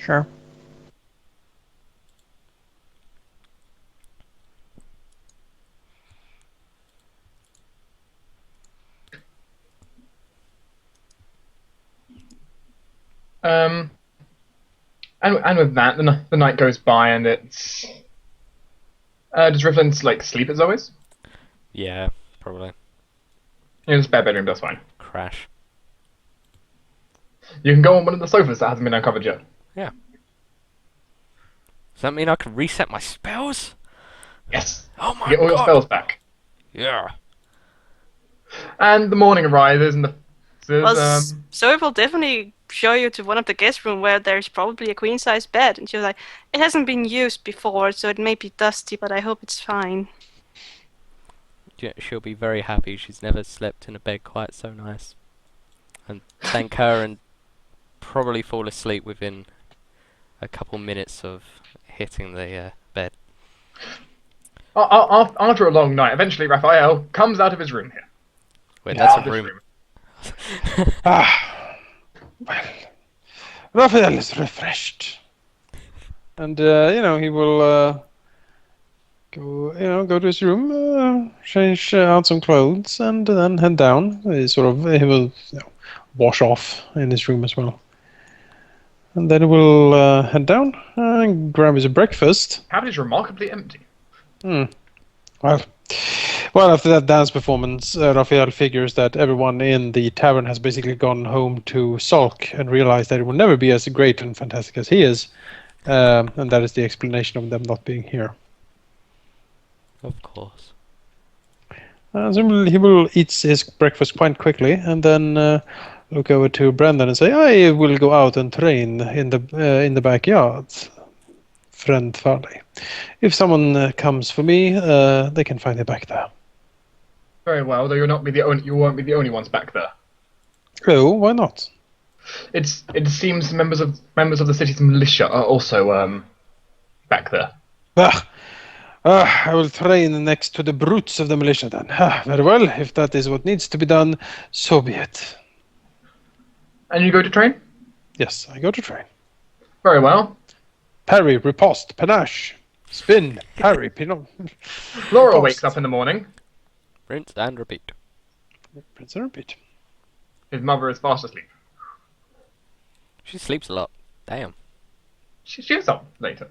Sure. Um, and with that, the night goes by, and it's does Rifflin like sleep as always? Yeah, probably. In his spare bedroom, that's fine. Crash. You can go on one of the sofas that hasn't been uncovered yet. Yeah. Does that mean I can reset my spells? Yes, Oh you my get all your god! spells back. Yeah. And the morning arises, and the Well, says, Zoe will definitely show you to one of the guest room where there's probably a queen size bed, and she was like, "It hasn't been used before, so it may be dusty, but I hope it's fine." Yeah, she'll be very happy. She's never slept in a bed quite so nice. And thank her and probably fall asleep within a couple minutes of hitting the bed. after a long night, eventually Raphael comes out of his room here. Wait, Into that's a Arthur's room. room. Ah, well, Raphael is refreshed, and he will go to his room, change out some clothes, and then head down. He will wash off in his room as well, and then he will head down and grab his breakfast. Cabinet is remarkably empty. Hmm. Well, well, after that dance performance, Raphael figures that everyone in the tavern has basically gone home to sulk and realized that it will never be as great and fantastic as he is, and that is the explanation of them not being here. Of course. So he will eat his breakfast quite quickly, and then look over to Brandon and say, "I will go out and train in the backyard, friend Farley. If someone comes for me, they can find me back there." Very well, though you won't be the only ones back there. Oh, why not? It seems members of the city's militia are also back there. Ah, I will train next to the brutes of the militia then. Very well, if that is what needs to be done, so be it. And you go to train? Yes, I go to train. Very well. Parry, riposte, panache, spin, parry, pinot. Laura wakes up in the morning. Rinse and repeat. Prince and repeat. His mother is fast asleep. She sleeps a lot. Damn. She is up later.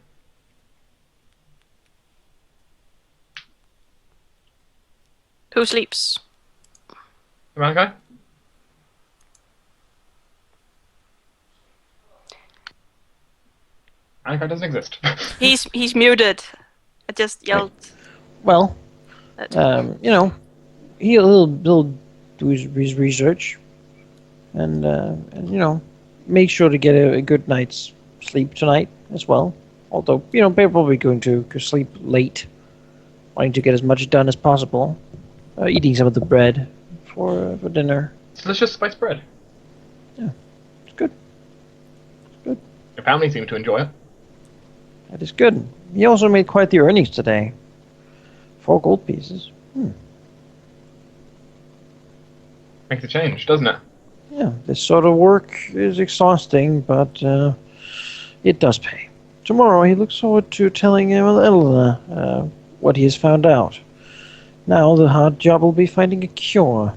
Who sleeps? The man guy? Annika doesn't exist. He's muted. I just yelled. Well, At he'll do his research, and make sure to get a good night's sleep tonight as well. Although they're probably going to sleep late, wanting to get as much done as possible. Eating some of the bread for dinner. Delicious spiced bread. It's good. Your family seem to enjoy it. That is good. He also made quite the earnings today. 4 gold pieces. Makes a change, doesn't it? Yeah, this sort of work is exhausting, but it does pay. Tomorrow he looks forward to telling Elena what he has found out. Now the hard job will be finding a cure.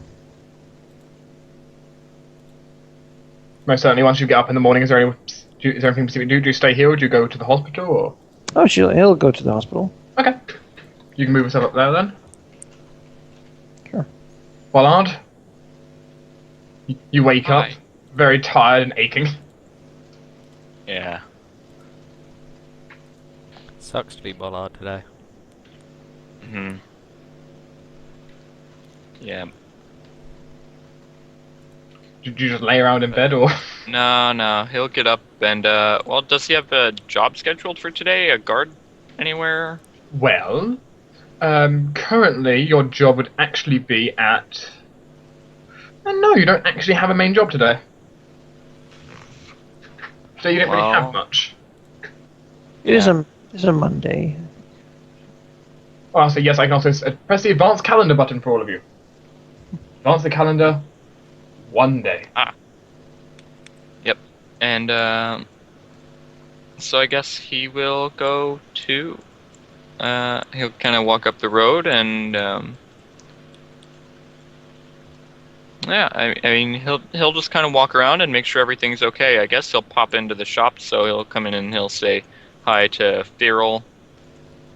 Most certainly. Once you get up in the morning, is there anything specific to do? Do you stay here, or do you go to the hospital, or? Oh, he'll go to the hospital. Okay. You can move yourself up there then. Sure. Ballard, you wake up Hi. very tired and aching. Yeah. Sucks to be Bollard today. Hmm. Yeah. Did you just lay around in bed, or? No. He'll get up and well, does he have a job scheduled for today? A guard anywhere? Well, currently your job would actually be at. No, you don't actually have a main job today. So you don't really have Well- much. It's a Monday. Well, I'll say yes. I can also press the advanced calendar button for all of you. Advance the calendar. One day. Yep. And So I guess he will go too. He'll kind of walk up the road and yeah, I mean he'll just kind of walk around and make sure everything's okay. I guess he'll pop into the shop, so he'll come in and he'll say hi to Feral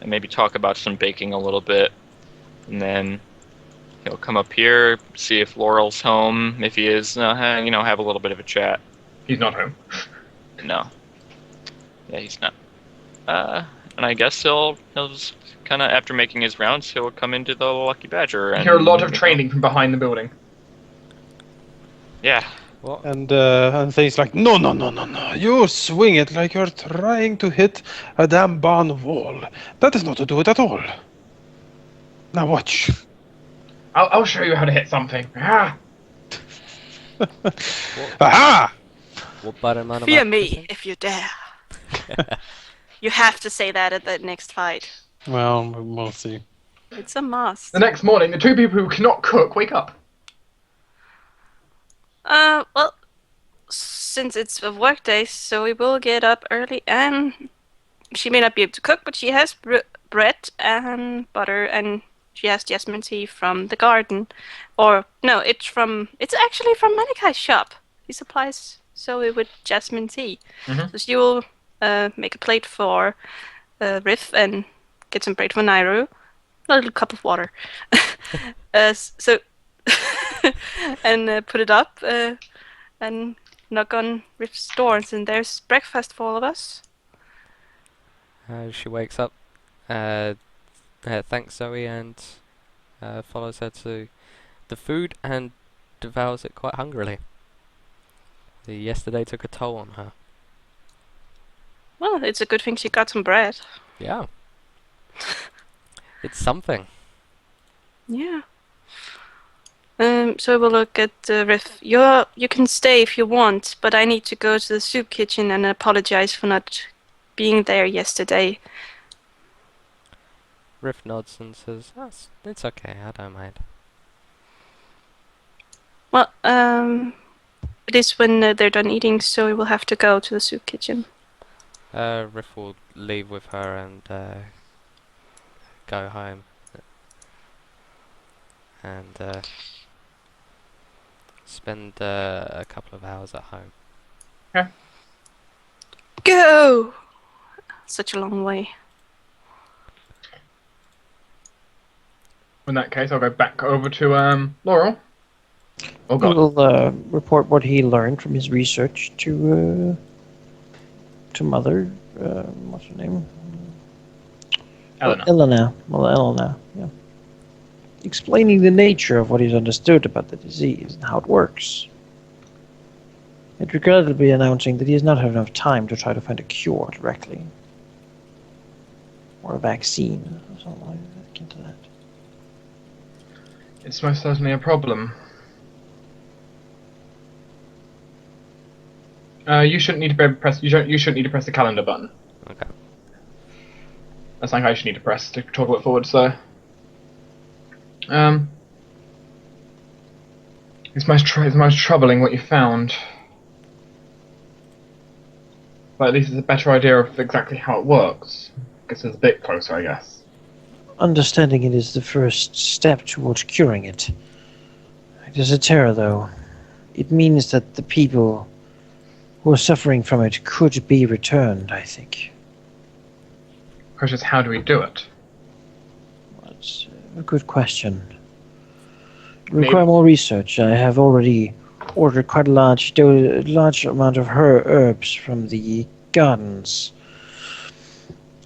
and maybe talk about some baking a little bit, and then he'll come up here, see if Laurel's home. If he is, have a little bit of a chat. He's not home. No, yeah, he's not. And I guess he'll just kind of, after making his rounds, he'll come into the Lucky Badger. You And hear a lot of training from behind the building. Yeah. What? And things like, no. You swing it like you're trying to hit a damn barn wall. That is not to do it at all. Now watch. I'll show you how to hit something. Ah! Aha! What button am I Fear me pressing? if you dare. You have to say that at the next fight. Well, we'll see. It's a must. The next morning, the two people who cannot cook wake up. Well, since it's a work day, so we will get up early, and she may not be able to cook, but she has bread and butter, and she has jasmine tea from the garden. Or, no, it's actually from Manikai's shop. He supplies Zoe with jasmine tea. Mhm. So she will make a plate for Riff and get some bread for Nairu. A little cup of water. So and put it up and knock on Riff's doors, and there's breakfast for all of us. She wakes up, thanks Zoe, and follows her to the food and devours it quite hungrily. The yesterday took a toll on her. Well, it's a good thing she got some bread. Yeah. It's something. Yeah. So we'll look at Riff. You can stay if you want, but I need to go to the soup kitchen and apologize for not being there yesterday. Riff nods and says, it's okay, I don't mind. Well, it is when they're done eating, so we will have to go to the soup kitchen. Riff will leave with her and go home. And spend a couple of hours at home. Go! Such a long way. In that case, I'll go back over to Laurel. Oh He god. will report what he learned from his research to Mother. What's her name? Eleanor. Elena. Well, Elena. Yeah. Explaining the nature of what he's understood about the disease and how it works. And regrettably announcing that he has not had enough time to try to find a cure directly. Or a vaccine, or something like that. Into that. It's most certainly a problem. You shouldn't need to press. You shouldn't need to press the calendar button. Okay. That's something I should need to press to talk it forward. So, it's most troubling what you found. But at least it's a better idea of exactly how it works. Gets us a bit closer, I guess. Understanding it is the first step towards curing it. It is a terror, though. It means that the people who are suffering from it could be returned, I think. Question is, how do we do it? That's a good question. It requires more research. I have already ordered quite a large amount of herbs from the gardens.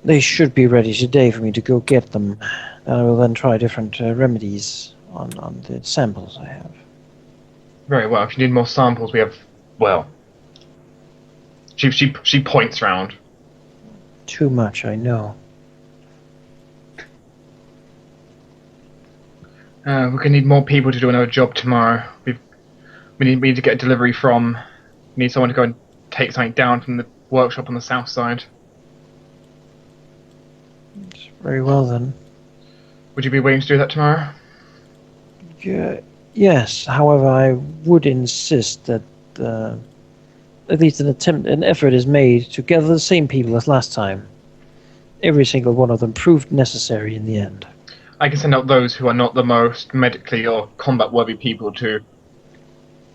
They should be ready today for me to go get them. And I will then try different remedies on the samples I have. Very well. If you need more samples, we have. Well, she points round. Too much, I know. We're gonna need more people to do another job tomorrow. We need to get a delivery from. We need someone to go and take something down from the workshop on the south side. Very well then. Would you be willing to do that tomorrow? Yes, however, I would insist that at least an effort is made to gather the same people as last time. Every single one of them proved necessary in the end. I can send out those who are not the most medically or combat-worthy people to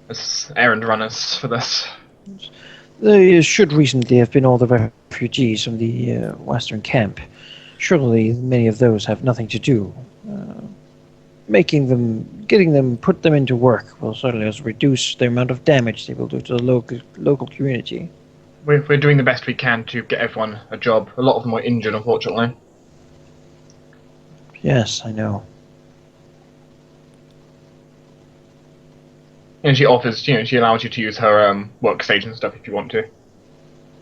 as errand runners for this. There should recently have been all the refugees from the western camp. Surely many of those have nothing to do. Getting them, put them into work will certainly also reduce the amount of damage they will do to the local community. We're doing the best we can to get everyone a job. A lot of them were injured, unfortunately. Yes, I know. And she offers, she allows you to use her workstation stuff if you want to.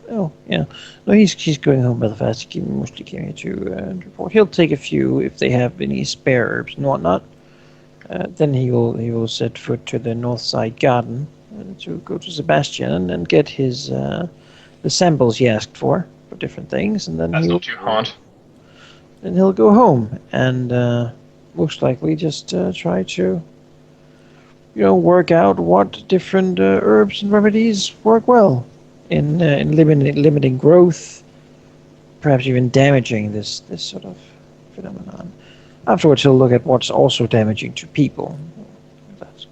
Oh, yeah. No, she's going home by the fast. He mostly came here to report. He'll take a few if they have any spare herbs and whatnot. Then he will set foot to the north side garden to go to Sebastian and get his the samples he asked for different things, and then That's not too hard. Then he'll go home and most likely just try to work out what different herbs and remedies work well in limiting growth, perhaps even damaging this sort of phenomenon. Afterwards, he'll look at what's also damaging to people. That's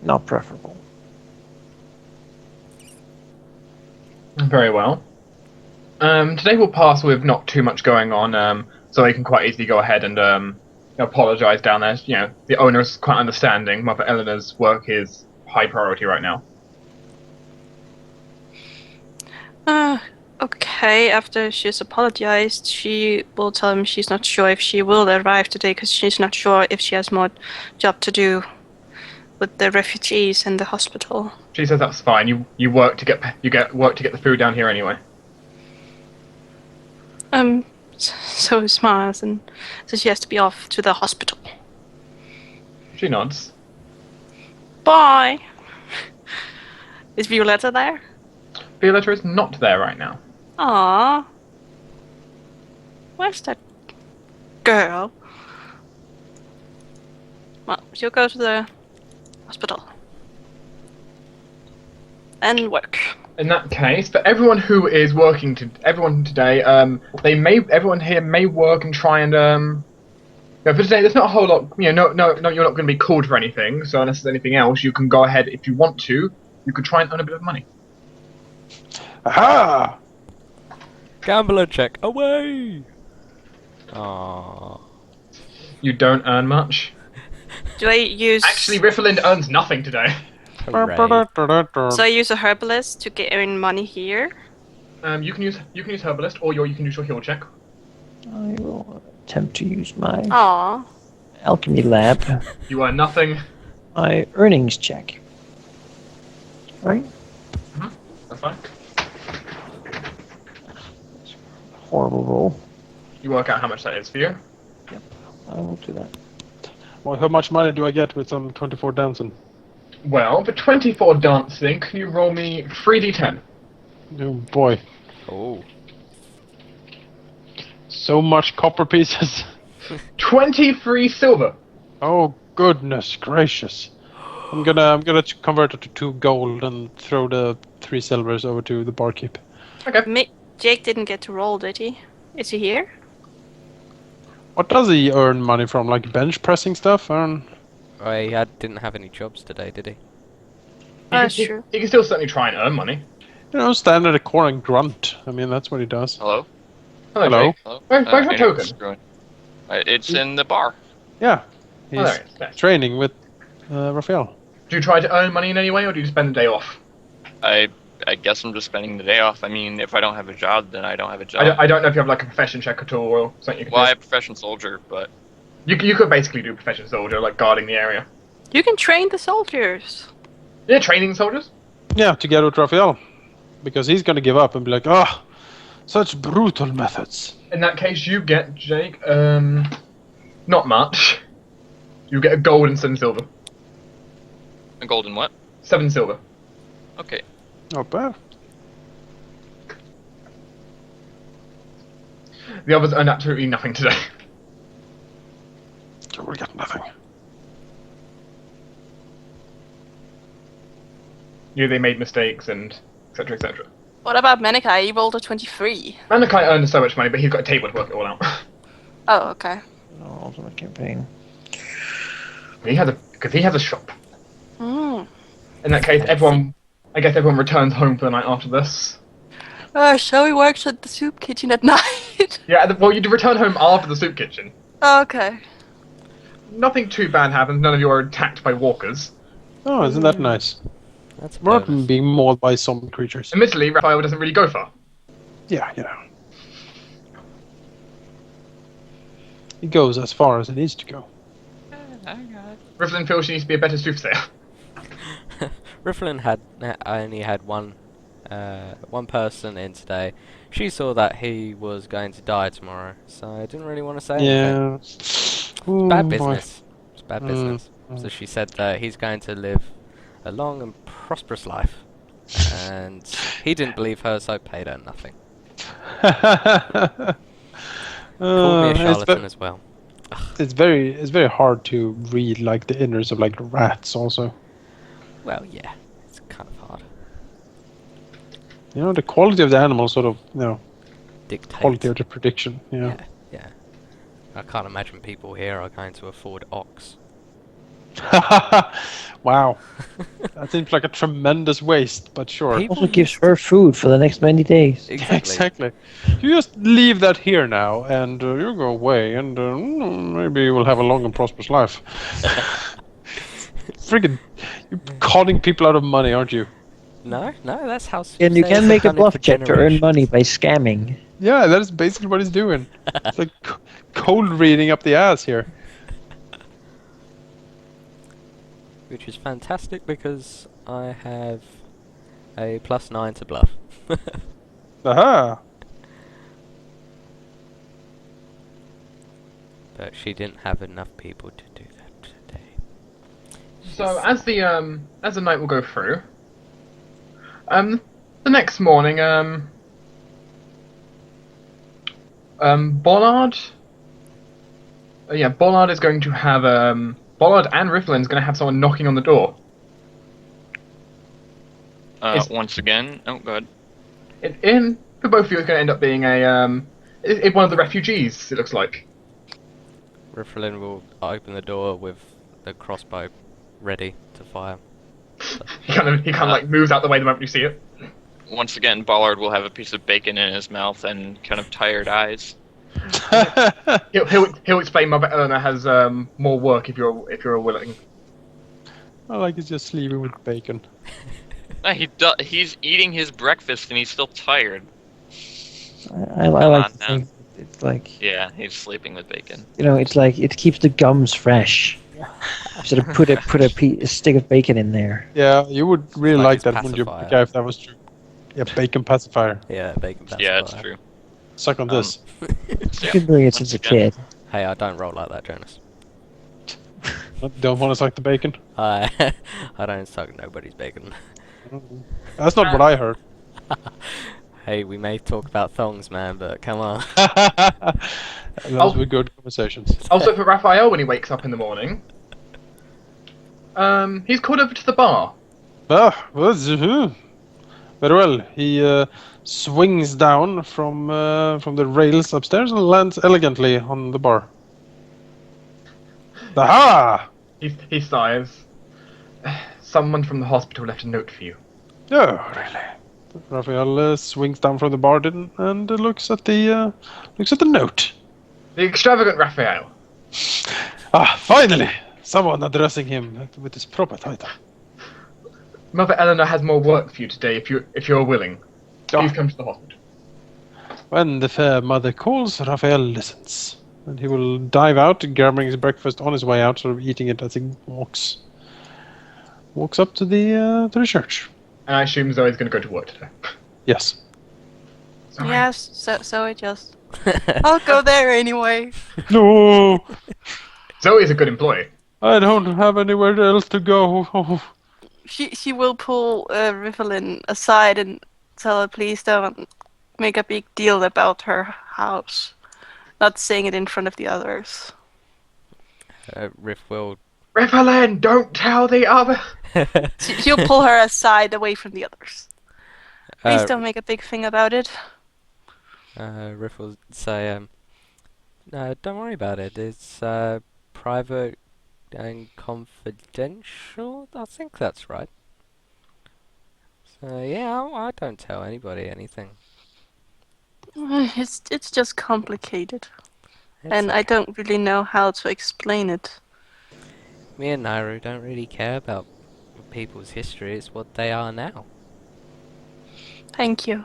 not preferable. Very well. Today will pass with not too much going on, so he can quite easily go ahead and apologise down there. The owner is quite understanding. Mother Eleanor's work is high priority right now. Okay, after she's apologized, she will tell him she's not sure if she will arrive today because she's not sure if she has more job to do with the refugees and the hospital. She says that's fine. You work to get the food down here anyway. So he smiles and says she has to be off to the hospital. She nods. Bye. Is Violetta there? Violetta is not there right now. Aww. Where's that girl? Well, she'll go to the hospital. And work. In that case, for everyone who is working everyone today, everyone here may work and try and for today there's not a whole lot. No, you're not going to be called for anything. So unless there's anything else, you can go ahead if you want to. You could try and earn a bit of money. Aha! Gambler check away! Aww. You don't earn much. Do I use... Actually, Rifflind earns nothing today. Hooray. So I use a herbalist to get in money here? You can use Herbalist, or you can use your heal check. I will attempt to use my Aww. alchemy lab, You earn nothing. my earnings check. Right? That's fine. Horrible roll. You work out how much that is for you. I will do that. Well, how much money do I get with some 24 dancing? Well, for 24 dancing, can you roll me 3d10? Oh boy. Oh. So much copper pieces. 23 silver. Oh goodness gracious. I'm gonna convert it to 2 gold and throw the 3 silvers over to the barkeep. Okay. Jake didn't get to roll, did he? Is he here? What does he earn money from? Like bench pressing stuff? He didn't have any jobs today, did he? That's true. He can still certainly try and earn money. Stand at a corner and grunt. I mean, that's what he does. Hello? Hello. Jake. Hello? Where's my anyway, token? screw it. It's in the bar. Yeah. Oh, there He's it is. There. training with Raphael. Do you try to earn money in any way, or do you just spend the day off? I guess I'm just spending the day off. I mean, if I don't have a job, then I don't have a job. I don't know if you have like a profession check at all, or something you can Well, I do. have profession soldier, but You could basically do profession soldier, like guarding the area. You can train the soldiers. Yeah, training soldiers. Yeah, together with Raphael. Because he's gonna give up and be like, such brutal methods. In that case, you get, Jake, not much. You get a gold and 7 silver. a golden what? 7 silver. Okay. Not bad. The others earn absolutely nothing today. So we got nothing. they made mistakes and etc. etc. What about Manikai? He rolled a 23. Malachi earned so much money, but he's got a table to work it all out. Oh, okay. No, ultimate campaign. he has a shop. Mm. In that case, I guess everyone returns home for the night after this. So he works at the soup kitchen at night. Yeah, well, you return home after the soup kitchen. Oh, okay. Nothing too bad happens. None of you are attacked by walkers. Oh, isn't that nice? That's a Rather bonus. than being mauled by zombie creatures. Admittedly, Raphael doesn't really go far. Yeah, you know. He goes as far as it needs to go. Rivlin feels she needs to be a better soothsayer. Rifflin only had one person in today. She saw that he was going to die tomorrow, so I didn't really want to say anything. Yeah. Ooh, Bad boy. business. It's bad business. So she said that he's going to live a long and prosperous life, and he didn't believe her, so paid her nothing. Called me a charlatan as well. It's very hard to read like the inners of like rats also. Well, yeah, it's kind of hard. You know, the quality of the animal sort of, Dictate. quality of the prediction. Yeah. Yeah. I can't imagine people here are going to afford ox. Wow. That seems like a tremendous waste, but sure. People Also gives used- her food for the next many days. Exactly. Exactly. You just leave that here now, and you go away, and maybe you will have a long and prosperous life. Friggin', you're conning people out of money, aren't you? No, that's how. And you soothsayers can have make a done it bluff for check to earn generations. money by scamming. Yeah, that is basically what he's doing. It's like cold reading up the ass here. Which is fantastic because I have a +9 to bluff. Aha! But she didn't have enough people to do that today. So as the night will go through, the next morning, Bollard, Bollard is going to have Bollard and Rifflin's going to have someone knocking on the door. Once again, oh god. For both of you, it's going to end up being one of the refugees. It looks like. Rifflin will open the door with the crossbow ready to fire. He kind of like moves out the way the moment you see it. Once again, Ballard will have a piece of bacon in his mouth and kind of tired eyes. He'll explain. Mother Eleanor has more work if you're willing. I like he's just sleeping with bacon. No, he's eating his breakfast and he's still tired. I like on to now. think it's like, Yeah, he's sleeping with bacon. it's like it keeps the gums fresh. Sort of put a stick of bacon in there. Yeah, you would really Like like his that, wouldn't you, pacifier. guy, if that was true? Yeah, bacon pacifier. Yeah, bacon pacifier. Yeah, it's true. Suck on this. You've Yeah. been doing it Once since a again. kid. Hey, I don't roll like that, Jonas. Don't want to suck the bacon? I don't suck nobody's bacon. That's not what I heard. Hey, we may talk about thongs, man, but come on. Those were good conversations. Also for Raphael when he wakes up in the morning, he's called over to the bar. Very well. He swings down from the rails upstairs and lands elegantly on the bar. Aha! He sighs. Someone from the hospital left a note for you. Oh, really? Raphael swings down from the bar and looks at the note. The extravagant Raphael. Ah, finally! Someone addressing him with his proper title. Mother Eleanor has more work for you today if you're willing. Please come to the hospital. When the fair mother calls, Raphael listens. And he will dive out, grabbing his breakfast on his way out, sort of eating it as he walks up to the church. And I assume Zoe's going to go to work today. Yes. Zoe. Yes, so it just. I'll go there anyway. No, Zoe's a good employee. I don't have anywhere else to go. She will pull Rivelin aside and tell her, please don't make a big deal about her house. Not saying it in front of the others. Riff will Repelin, don't tell the other. She'll pull her aside away from the others. Please Uh, don't make a big thing about it. Riff will say, no, don't worry about it. It's private and confidential. I think that's right. So yeah, I don't tell anybody anything. It's just complicated, It's and I okay. don't really know how to explain it. Me and Nairu don't really care about people's history. It's what they are now. Thank you.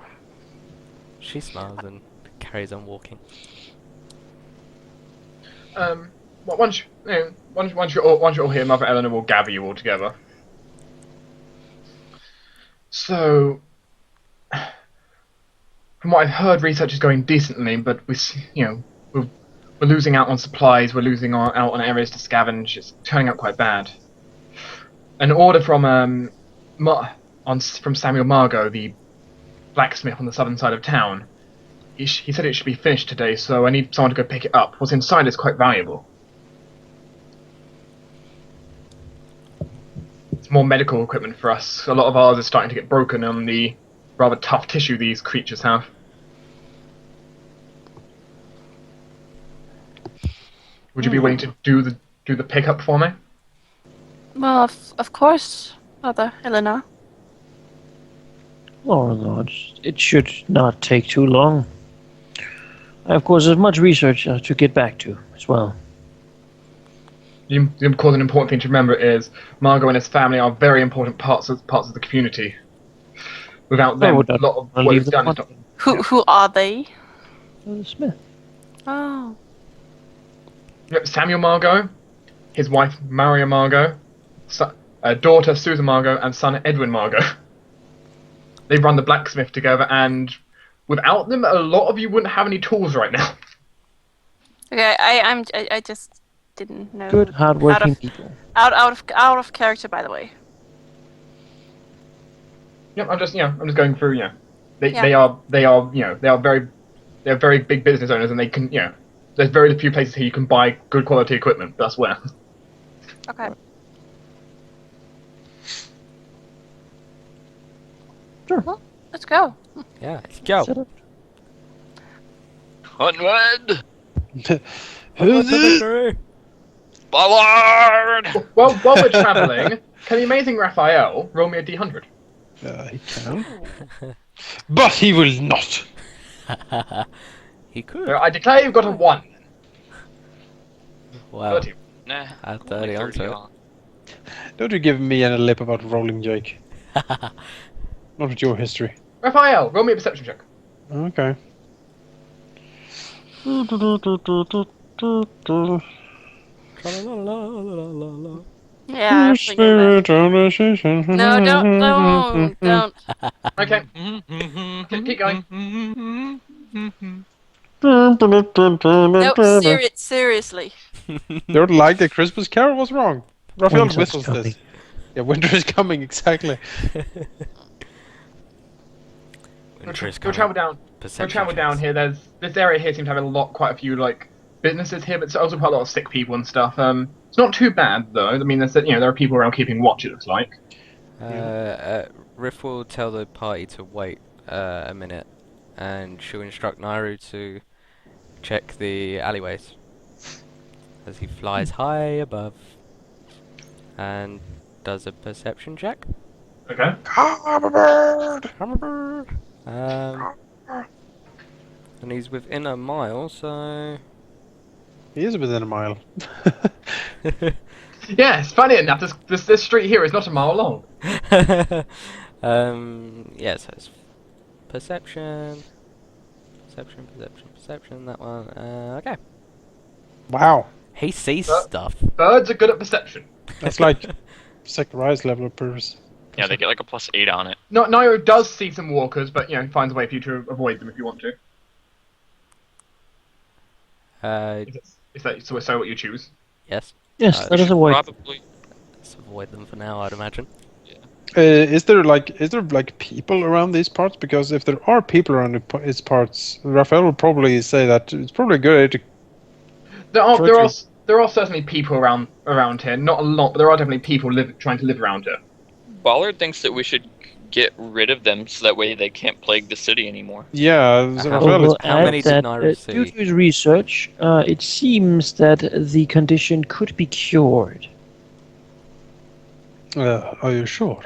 She smiles and carries on walking. Well, once you're all here, Mother Eleanor will gather you all together. So, from what I've heard, research is going decently, but we're losing out on supplies. We're losing out on areas to scavenge. It's turning out quite bad. An order from from Samuel Margot, the blacksmith on the southern side of town. He said it should be finished today, so I need someone to go pick it up. What's inside is quite valuable. It's more medical equipment for us. A lot of ours is starting to get broken on the rather tough tissue these creatures have. Would you be willing to do the pickup for me? Well, of course, Mother Eleanor. Oh Lord, it should not take too long. Of course, there's much research to get back to as well. Of course, an important thing to remember is Margot and his family are very important parts of the community. Without them, would a not lot of wanna what leave is them done is not. Who are they? The Smith. Oh. Yep, Samuel Margot, his wife Maria Margot, daughter Susan Margot, and son Edwin Margot. They run the blacksmith together, and without them, a lot of you wouldn't have any tools right now. Okay, I just didn't know. Good, hardworking of- people. Out of character, by the way. Yep, I'm just going through. They Yeah. they are very big business owners, and they can there's very few places here you can buy good quality equipment. That's where. Okay. Sure. Well, let's go. Yeah, let's go. Set up. Onward! Who's it? Victory! Forward! While we're traveling, can the amazing Raphael roll me a d100? He can. But he will not. He could. I declare you've got a 1. Wow. 30. Nah, Add only 30 onto it. on. Don't you give me any lip about rolling, Jake. Not with your history. Raphael, roll me a perception check. Okay. Tra-la-la-la-la-la-la. Yeah. bring it back. No, don't. Okay, keep going. No, seriously. Don't like the Christmas Carol? What's wrong? Raphael Winter's whistles coming. this. Yeah, winter is coming, exactly. Winter is Go coming. travel down. Go Perception travel down checks. here. This area here seems to have quite a few businesses here, but it's also quite a lot of sick people and stuff. It's not too bad though. I mean, there are people around keeping watch. It looks like. Riff will tell the party to wait a minute, and she'll instruct Nairu to check the alleyways as he flies high above and does a perception check. Okay. And he's within a mile, so He is within a mile. Yes, funny enough, this street here is not a mile long. yeah, so it's perception, that one. Okay. Wow. He sees stuff. Birds are good at perception. That's like second rise level of purpose. Yeah, they get like a +8 on it. Nairo does see some walkers, but finds a way for you to avoid them if you want to. Is that so what you choose? Yes. Yes, that is a way. Probably. Let's avoid them for now, I'd imagine. Is there people around these parts? Because if there are people around these parts, Raphael will probably say that it's probably a good idea to There are there are certainly people around here. Not a lot, but there are definitely people trying to live around here. Ballard thinks that we should get rid of them so that way they can't plague the city anymore. Yeah, so How- Raphael is how many did Nairo due see? to his research, it seems that the condition could be cured. Are you sure?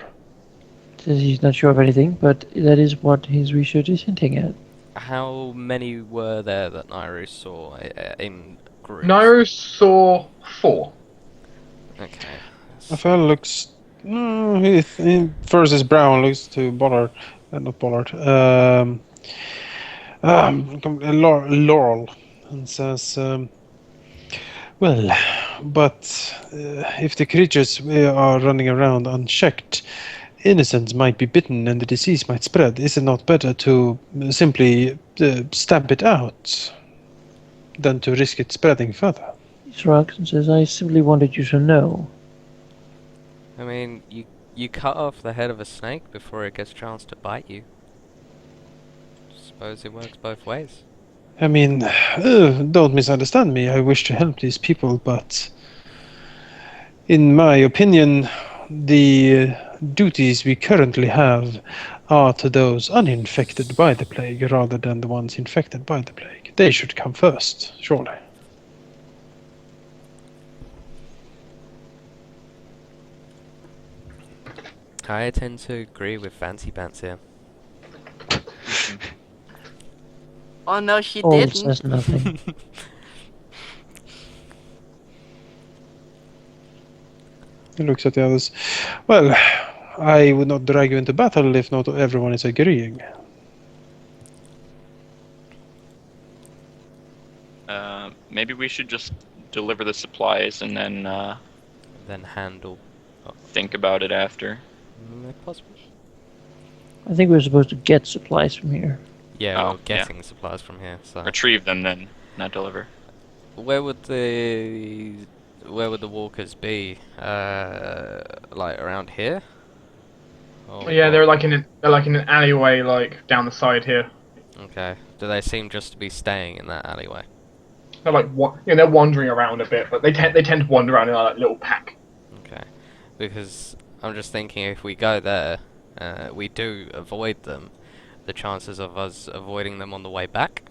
Says he's not sure of anything, but that is what his research is hinting at. How many were there that Nairo saw in groups? Nairo saw 4. Okay. Raphael looks. He first his brown looks to Bollard, not Bollard. Laurel, and says, "Well, but if the creatures are running around unchecked, innocents might be bitten and the disease might spread. Is it not better to simply stamp it out than to risk it spreading further?" He shrugs and says, I simply wanted you to know. I mean, you cut off the head of a snake before it gets a chance to bite you. Suppose it works both ways. I mean, don't misunderstand me. I wish to help these people, but in my opinion, the duties we currently have are to those uninfected by the plague rather than the ones infected by the plague. They should come first, surely. I tend to agree with Fancy Pants here. Oh no, she All didn't. says nothing. He looks at the others. Well, I would not drag you into battle if not everyone is agreeing. Maybe we should just deliver the supplies and then Then handle. think about it after. Possible. I think we're supposed to get supplies from here. Yeah, Oh, we're getting supplies from here. So Retrieve them then, not deliver. where would the walkers be? Like around here? Or Yeah, what? they're like in an alleyway, like down the side here. Okay. Do they seem just to be staying in that alleyway? They're like they're wandering around a bit, but they tend to wander around in a little pack. Okay. Because I'm just thinking if we go there, we do avoid them. The chances of us avoiding them on the way back,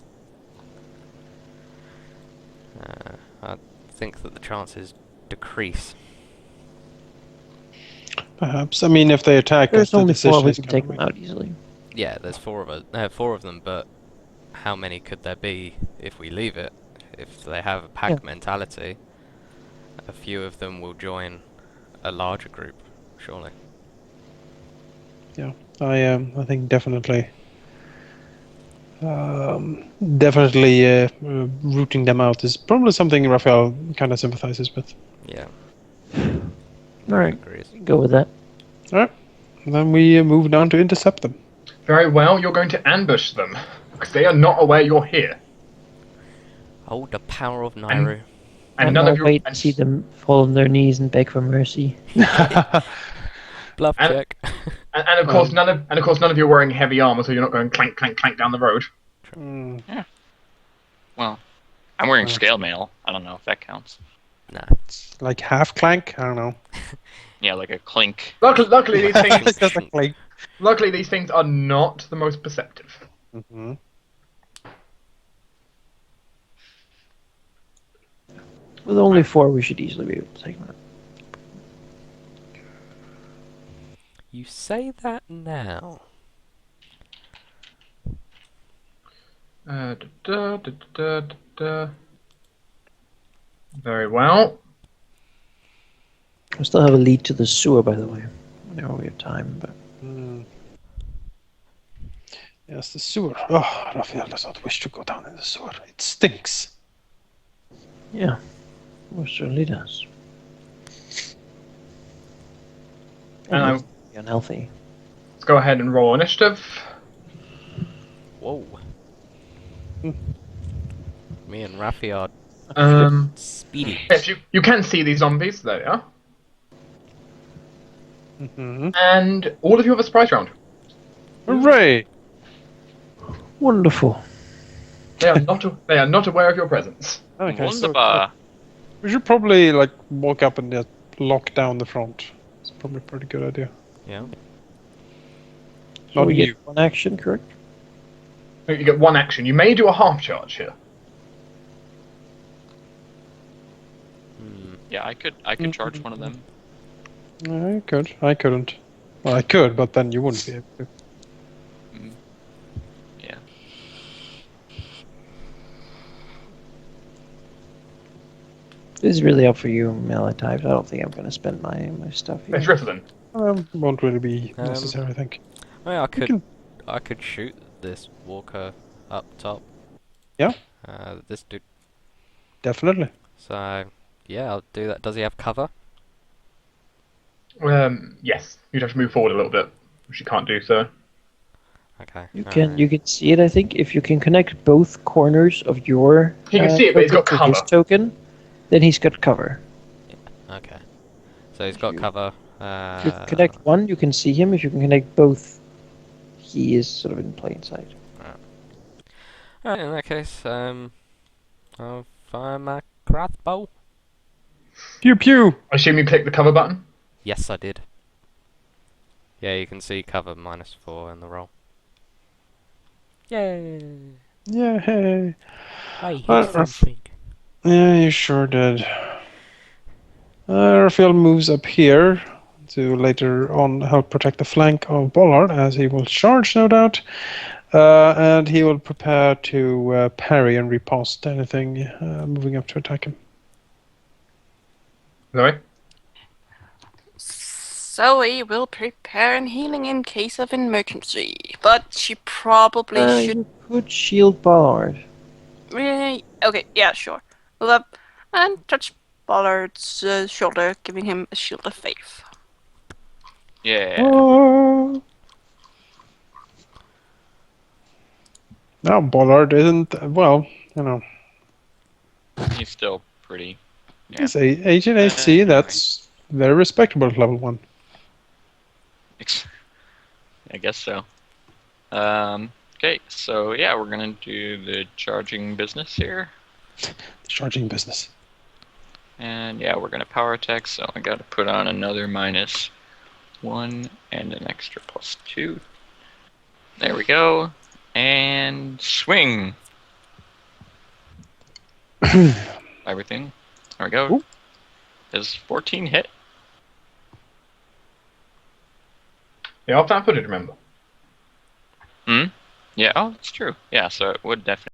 I think that the chances decrease. Perhaps. I mean, if they attack us, There's the only 4, decision we is can gonna take be- them out easily. Yeah, there's 4 of us, 4 of them, but how many could there be if we leave it? If they have a pack mentality, a few of them will join a larger group, surely. Yeah, I think definitely. Definitely rooting them out is probably something Raphael kind of sympathizes with. Yeah. Alright, Agrees. go with that. Alright, then we move down to intercept them. Very well, you're going to ambush them because they are not aware you're here, Oh, the power of Nairo. and And none I'll of you. wait to see them fall on their knees and beg for mercy. Bluff And- check. And of course, none of you are wearing heavy armor, so you're not going clank, clank, clank down the road. Well, I'm wearing Oh. scale mail. I don't know if that counts. Nah. Like half clank? I don't know. Yeah, like a clink. Luckily, these things. It's just a clank. Luckily, these things are not the most perceptive. Mm-hmm. With only 4, we should easily be able to take them out. You say that now. Very well. We still have a lead to the sewer, by the way. Now we have time, but Yes, the sewer. Oh, Raphael does not wish to go down in the sewer. It stinks. yeah, most certainly does. And it's unhealthy. let's go ahead and roll initiative. Whoa. Me and Rafi are speedy. Yes, you can see these zombies. There they are. Mm-hmm. And all of you have a surprise round. Hooray! Wonderful. They are not aware of your presence. Okay, so Wunderbar. We should probably like walk up and just lock down the front. It's probably a pretty good idea. Yeah. So Not we get you. one action, correct? You get one action. You may do a half charge here. Hmm. Yeah, I could charge one of them. I could. I couldn't. Well, I could, but then you wouldn't be able to. Mm. Yeah. This is really up for you, melee types. I don't think I'm going to spend my stuff It's here. Rifflin. Won't really be Um, necessary, I think. I mean, can- I could shoot this walker up top. Yeah. This dude. Definitely. So, yeah, I'll do that. Does he have cover? Yes. You'd have to move forward a little bit, which you can't do so. Okay. You alright. can see it. I think if you can connect both corners of your He can see it, but he's got token to his cover. token, then he's got cover. Okay. So he's got cover. If you connect one, you can see him. If you can connect both, he is sort of in plain sight. Alright, in that case, I'll fire my crossbow. Pew pew. I assume you click the cover button. Yes, I did. Yeah, you can see cover -4 in the roll. Yay! Yeah. Hey. I hit Well, something. Yeah, you sure did. Raphael moves up here to later on help protect the flank of Bollard, as he will charge, no doubt. And he will prepare to parry and riposte anything moving up to attack him. Sorry. Zoe will prepare an healing in case of emergency, but she probably should. You could shield Ballard. Okay, yeah, sure. Move up and touch Ballard's shoulder, giving him a shield of faith. Yeah. Oh. Now Bollard isn't well, you know. He's still pretty. Yeah. He's Agent AC. That's very respectable at level 1. I guess so. Okay, so yeah, we're gonna do the charging business here. Charging business. And yeah, we're gonna power attack, so I gotta put on another -1 and an extra +2. There we go. And swing. Everything. There we go. Ooh. Does 14 hit? Yeah, I'll found footage, remember. Yeah, oh, that's true. Yeah, so it would definitely.